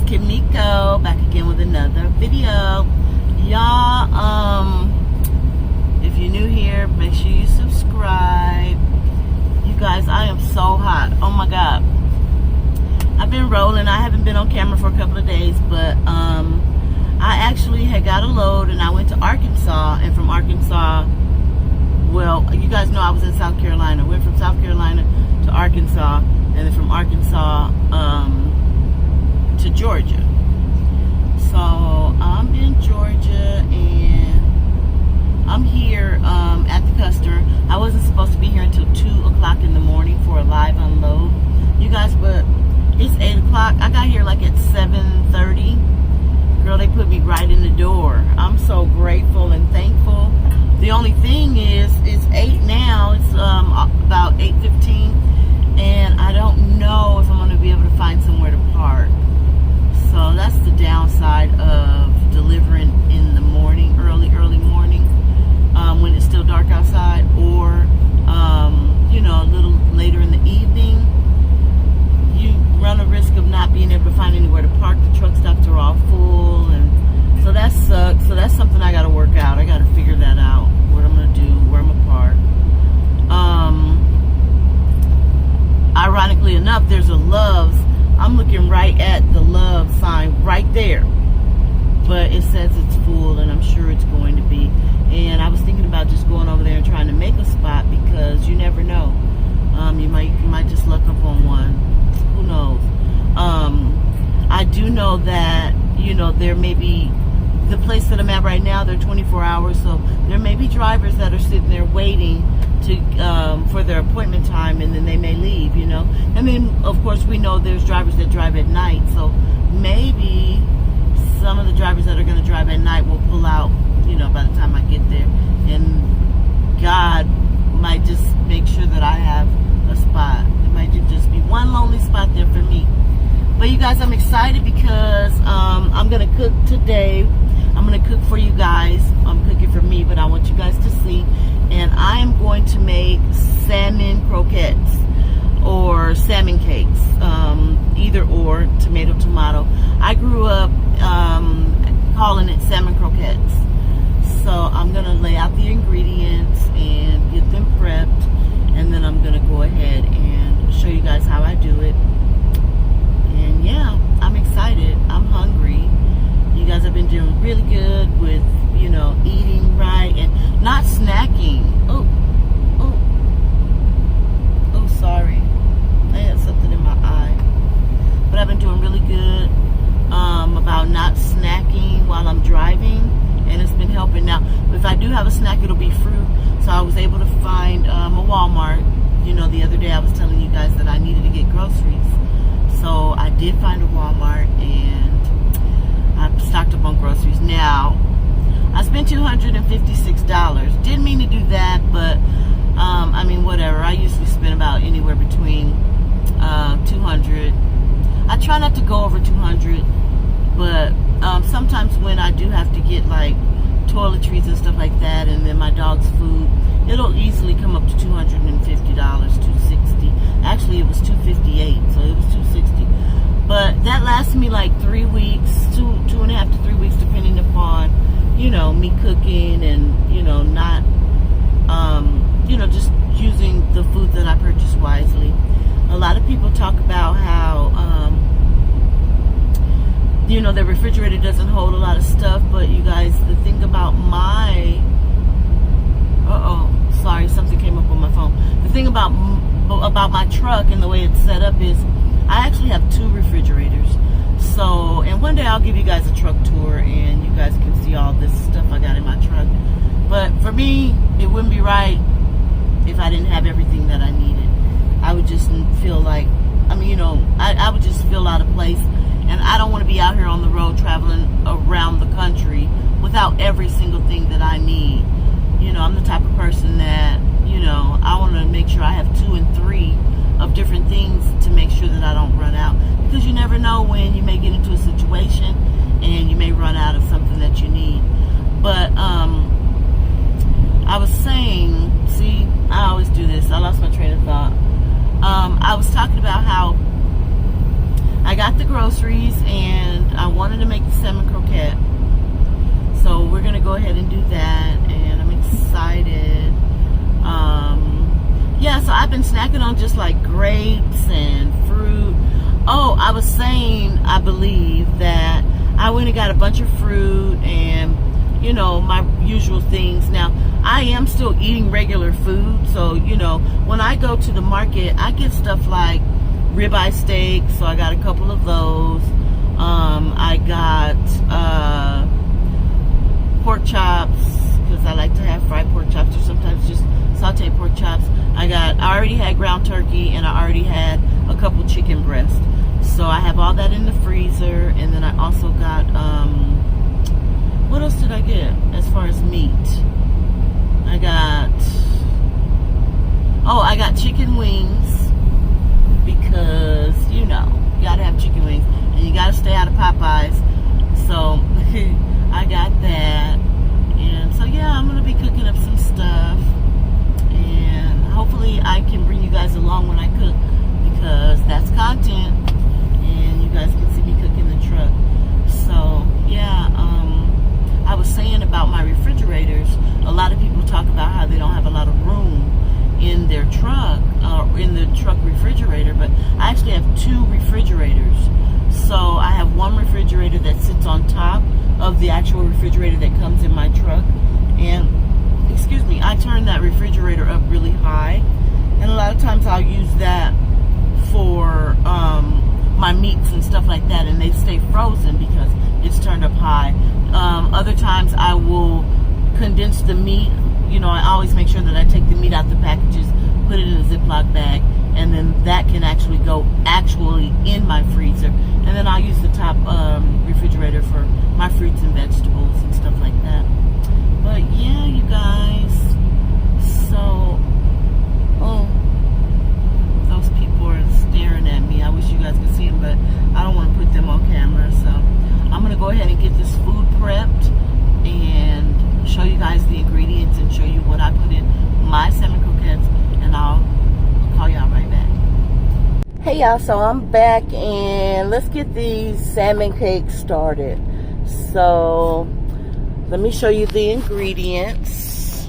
KIMEKO back again with another video. Y'all, if you're new here, make sure you subscribe. You guys, I am so hot. Oh my god. I've been rolling. I haven't been on camera for a couple of days, but I actually had got a load and I went to Arkansas, and from Arkansas, well, you guys know I was in South Carolina. Went from South Carolina to Arkansas, and then from Arkansas to Georgia. So I'm in Georgia and I'm here at the customer. I wasn't supposed to be here until 2 o'clock in the morning for a live unload, you guys, but it's 8 o'clock. I got here like at 7:30. Girl, they put me right in the door. I'm so grateful and thankful. The only thing is, it's 8 now. It's about 8:15, and I don't know if I'm going to be able to find somewhere to park. So that's the downside of delivering in the morning, early morning, when it's still dark outside, or you know, a little later in the evening. You run a risk of not being able to find anywhere to park. The truck stops are all full, and so that sucks. So that's something I got to work out. I got to figure that out. What I'm gonna do, where I'm gonna park. Ironically enough, there's a Love's. I'm looking right at the Love sign right there, but it says it's full, and I'm sure it's going to be. And I was thinking about just going over there and trying to make a spot, because you never know. You might just luck up on one. Who knows? I do know that, you know, there may be the place that I'm at right now. They're 24 hours, so there may be drivers that are sitting there waiting to for their appointment time, and then they may leave, you know. And then of course we know there's drivers that drive at night, so maybe some of the drivers that are going to drive at night will pull out, you know, by the time I get there, and God might just make sure that I have a spot. It might just be one lonely spot there for me. But you guys, I'm excited because I'm going to cook today. I'm going to cook for you guys. I'm cooking for me, but I want you guys to see. And I am going to make salmon croquettes or salmon cakes, either or, tomato. I grew up calling it salmon croquettes. So I'm going to lay out the ingredients and get them prepped, and then I'm going to go ahead and show you guys how I do it. And yeah, I'm excited. I'm hungry. You guys have been doing really good with, you know, eating right and not snacking. Oh, sorry. I had something in my eye. But I've been doing really good about not snacking while I'm driving, and it's been helping. Now, if I do have a snack, it'll be fruit. So I was able to find a Walmart. You know, the other day I was telling you guys that I needed to get groceries. So I did find a Walmart, and I stocked up on groceries. Now, I spent $256. Didn't mean to do that, but I mean, whatever. I usually spend about anywhere between 200. I try not to go over 200, but sometimes when I do have to get like toiletries and stuff like that, and then my dog's food, it'll easily come up to $250, $260. Actually, it was $258, so it was $260. But that lasts me like 3 weeks, two and a half to 3 weeks, depending upon, you know, me cooking and, you know, not, you know, just using the food that I purchase wisely. A lot of people talk about how, you know, the refrigerator doesn't hold a lot of stuff, but you guys, the thing about my, sorry, something came up on my phone. The thing about my truck and the way it's set up is I actually have 2 refrigerators. So, and one day I'll give you guys a truck tour and you guys can see all this stuff I got in my truck. But for me, it wouldn't be right if I didn't have everything that I needed. I would just feel like, I mean, you know, I would just feel out of place. And I don't want to be out here on the road traveling around the country without every single thing that I need. You know, I'm the type of person that, you know, I want to make sure I have 2 and 3 of different things to make sure that I don't run out. Because you never know when you may get into a situation and you may run out of something that you need. But I was saying, see, I always do this. I lost my train of thought. I was talking about how I got the groceries, and I wanted to make the salmon croquette. So we're going to go ahead and do that. And I'm excited. Yeah, so I've been snacking on just like grapes and fruit. Oh, I was saying, I believe that I went and got a bunch of fruit and, you know, my usual things. Now, I am still eating regular food. So, you know, when I go to the market, I get stuff like ribeye steak. So I got a couple of those. I got pork chops, because I like to have fried pork chops, or sometimes just sauteed pork chops. I already had ground turkey, and I already had a couple chicken breasts. So I have all that in the freezer. And then I also got, what else did I get as far as meat? I got chicken wings, because, you know, you gotta have chicken wings, and you gotta stay out of Popeyes. So I got that. And so yeah, I'm gonna be cooking up some stuff, and hopefully I can bring you guys along when I cook, because that's content, and you guys can see me cook in the truck. So yeah, I was saying about my refrigerators, a lot of people talk about how they don't have a lot of room in their truck, or in the truck refrigerator, but I actually have 2 refrigerators. So I have one refrigerator that sits on top of the actual refrigerator that comes in my truck, and excuse me, I turn that refrigerator up really high, and a lot of times I'll use that for my meats and stuff like that, and they stay frozen because it's turned up high. Other times I will condense the meat. You know, I always make sure that I take the meat out the packages, put it in a Ziploc bag, and then that can actually go in my freezer. And then I'll use the top refrigerator for my fruits and vegetables and stuff like that. But yeah, you guys. So, those people are staring at me. I wish you guys could see them, but I don't want to put them on camera. So I'm going to go ahead and get this food prepped and show you guys the ingredients and show you what I put in my salmon croquettes, and I'll call y'all right back. Hey y'all, so I'm back, and let's get these salmon cakes started. So let me show you the ingredients.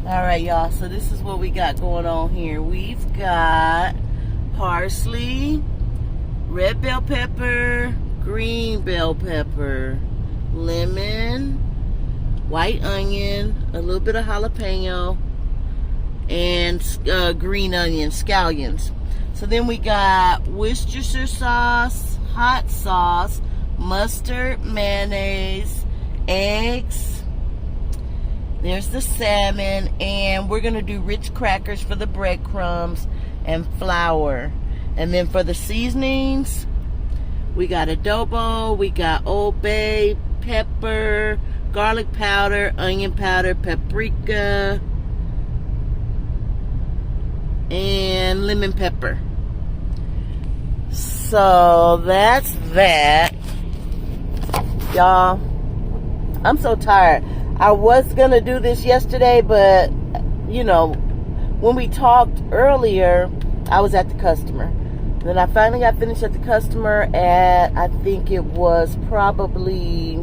Alright y'all, so this is what we got going on here. We've got parsley, red bell pepper, green bell pepper, lemon, white onion, a little bit of jalapeno, and green onion, scallions. So then we got Worcestershire sauce, hot sauce, mustard, mayonnaise, eggs. There's the salmon, and we're going to do rich crackers for the breadcrumbs and flour. And then for the seasonings, we got adobo, we got Old Bay, pepper, garlic powder, onion powder, paprika, and lemon pepper. So that's that. Y'all, I'm so tired. I was gonna do this yesterday, but you know, when we talked earlier, I was at the customer. Then I finally got finished at the customer at, I think it was probably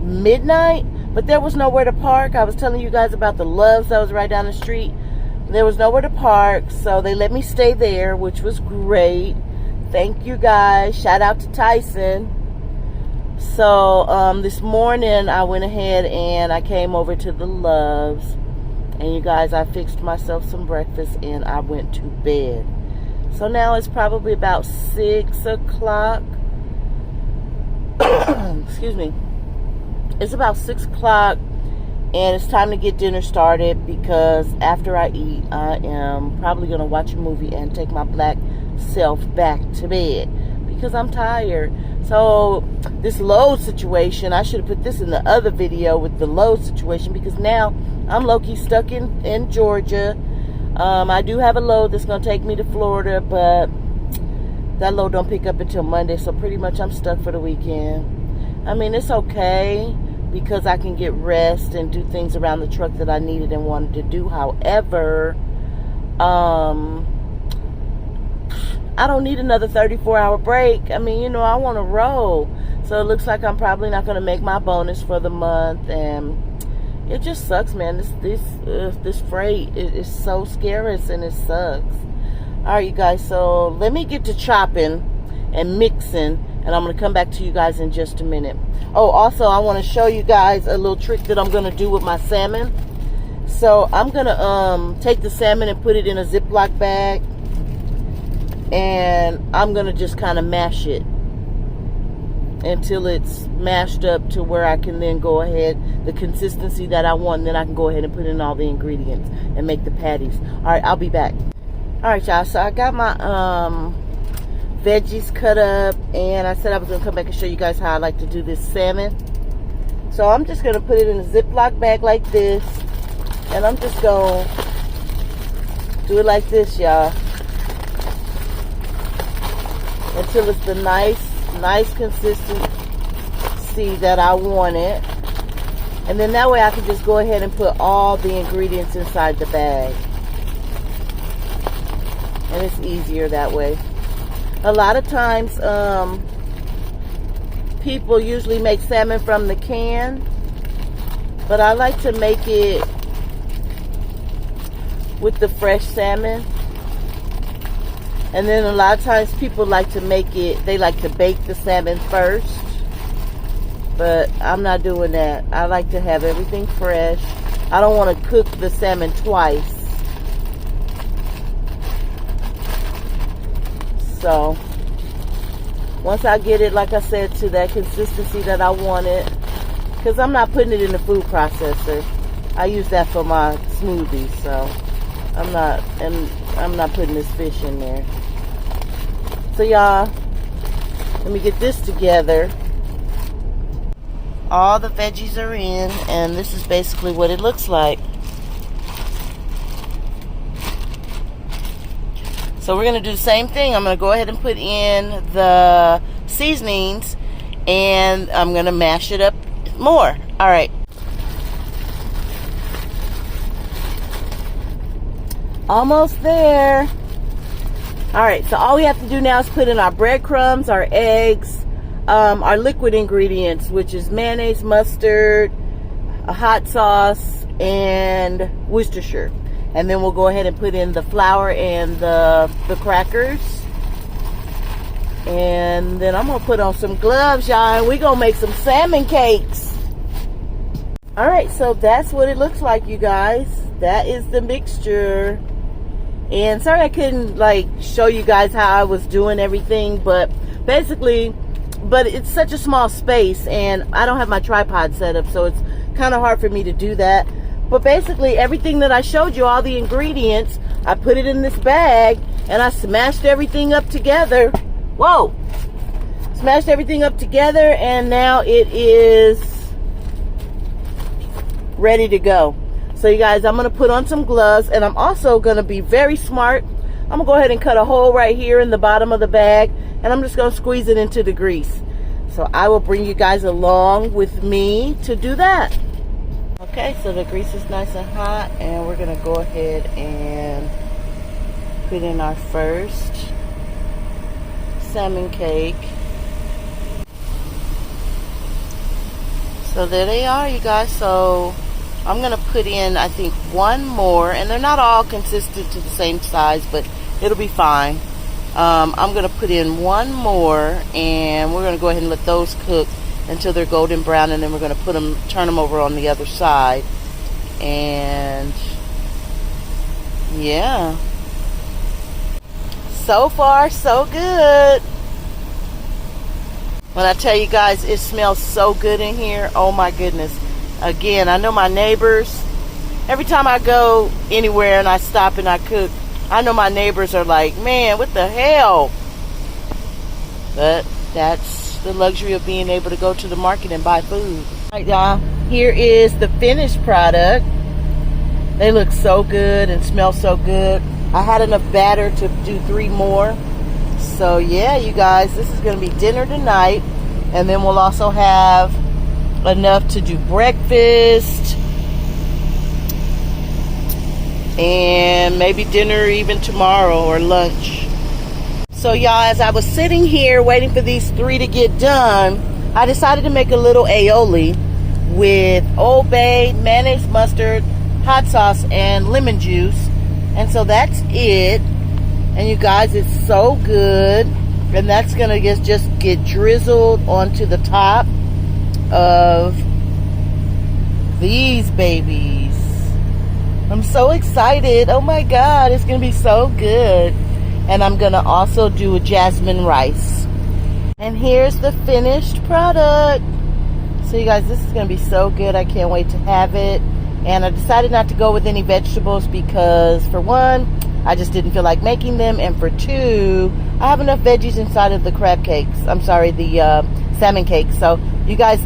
midnight, but there was nowhere to park. I was telling you guys about the Loves that was right down the street. There was nowhere to park, so they let me stay there, which was great. Thank you guys. Shout out to Tyson. So this morning I went ahead and I came over to the Loves, and you guys, I fixed myself some breakfast and I went to bed. So now it's probably about 6 o'clock. Excuse me. It's about 6 o'clock, and it's time to get dinner started, because after I eat, I am probably going to watch a movie and take my black self back to bed, because I'm tired. So this load situation, I should have put this in the other video with the load situation, because now I'm low-key stuck in Georgia. I do have a load that's going to take me to Florida, but that load don't pick up until Monday, so pretty much I'm stuck for the weekend. I mean, it's okay, because I can get rest and do things around the truck that I needed and wanted to do. However, I don't need another 34-hour break. I mean, you know, I want to roll. So it looks like I'm probably not going to make my bonus for the month, and it just sucks, man. This freight is so scarce, and it sucks. All right, you guys, so let me get to chopping and mixing, and I'm going to come back to you guys in just a minute. Oh, also, I want to show you guys a little trick that I'm going to do with my salmon. So I'm going to take the salmon and put it in a Ziploc bag, and I'm going to just kind of mash it until it's mashed up to where I can then go ahead, the consistency that I want, and then I can go ahead and put in all the ingredients and make the patties. All right, I'll be back. All right, y'all, so I got my veggies cut up, and I said I was going to come back and show you guys how I like to do this salmon. So I'm just going to put it in a Ziploc bag like this, and I'm just going to do it like this, y'all, until it's the nice consistency that I want it. And then that way I can just go ahead and put all the ingredients inside the bag. And it's easier that way. A lot of times, people usually make salmon from the can, but I like to make it with the fresh salmon. And then a lot of times people like to make it, they like to bake the salmon first. But I'm not doing that. I like to have everything fresh. I don't want to cook the salmon twice. So, once I get it, like I said, to that consistency that I want it, because I'm not putting it in the food processor. I use that for my smoothies, so I'm not putting this fish in there. So y'all, let me get this together. All the veggies are in, and this is basically what it looks like. So we're going to do the same thing. I'm going to go ahead and put in the seasonings, and I'm going to mash it up more. All right. Almost there. All right, so all we have to do now is put in our breadcrumbs, our eggs, our liquid ingredients, which is mayonnaise, mustard, a hot sauce, and Worcestershire. And then we'll go ahead and put in the flour and the crackers. And then I'm going to put on some gloves, y'all, and we're going to make some salmon cakes. All right, so that's what it looks like, you guys. That is the mixture. And sorry I couldn't like show you guys how I was doing everything, but basically, it's such a small space and I don't have my tripod set up, so it's kind of hard for me to do that. But basically everything that I showed you, all the ingredients, I put it in this bag and I smashed everything up together. Whoa! Smashed everything up together, and now it is ready to go. So you guys, I'm going to put on some gloves, and I'm also going to be very smart. I'm going to go ahead and cut a hole right here in the bottom of the bag, and I'm just going to squeeze it into the grease. So I will bring you guys along with me to do that. Okay, so the grease is nice and hot, and we're going to go ahead and put in our first salmon cake. So there they are, you guys. So I'm going to put in, I think, one more. And they're not all consistent to the same size, but it'll be fine. I'm going to put in one more, and we're going to go ahead and let those cook until they're golden brown. And then we're going to turn them over on the other side. And yeah. So far, so good. When I tell you guys, it smells so good in here. Oh my goodness. Again, I know my neighbors, every time I go anywhere and I stop and I cook, I know my neighbors are like, man, what the hell? But that's the luxury of being able to go to the market and buy food. All right, y'all, here is the finished product. They look so good and smell so good. I had enough batter to do 3 more. So yeah, you guys, this is going to be dinner tonight. And then we'll also have enough to do breakfast and maybe dinner even tomorrow, or lunch. So y'all, as I was sitting here waiting for these 3 to get done, I decided to make a little aioli with Old Bay, mayonnaise, mustard, hot sauce, and lemon juice. And so that's it. And you guys, it's so good. And that's gonna just get drizzled onto the top of these babies. I'm so excited. Oh my God, it's gonna be so good. And I'm gonna also do a jasmine rice. And here's the finished product. So you guys, this is gonna be so good. I can't wait to have it. And I decided not to go with any vegetables because, for one, I just didn't feel like making them, and for two, I have enough veggies inside of the crab cakes. I'm sorry, the salmon cakes. So you guys,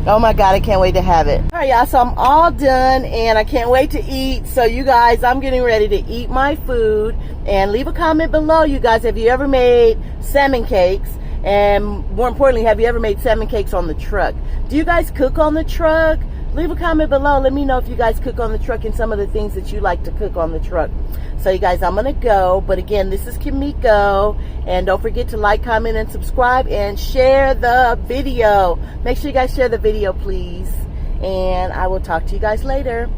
oh my God, I can't wait to have it. All right, y'all, so I'm all done and I can't wait to eat. So you guys, I'm getting ready to eat my food. And leave a comment below, you guys, have you ever made salmon cakes? And more importantly, have you ever made salmon cakes on the truck? Do you guys cook on the truck? Leave a comment below. Let me know if you guys cook on the truck and some of the things that you like to cook on the truck. So you guys, I'm going to go. But again, this is KIMEKO. And don't forget to like, comment, and subscribe. And share the video. Make sure you guys share the video, please. And I will talk to you guys later.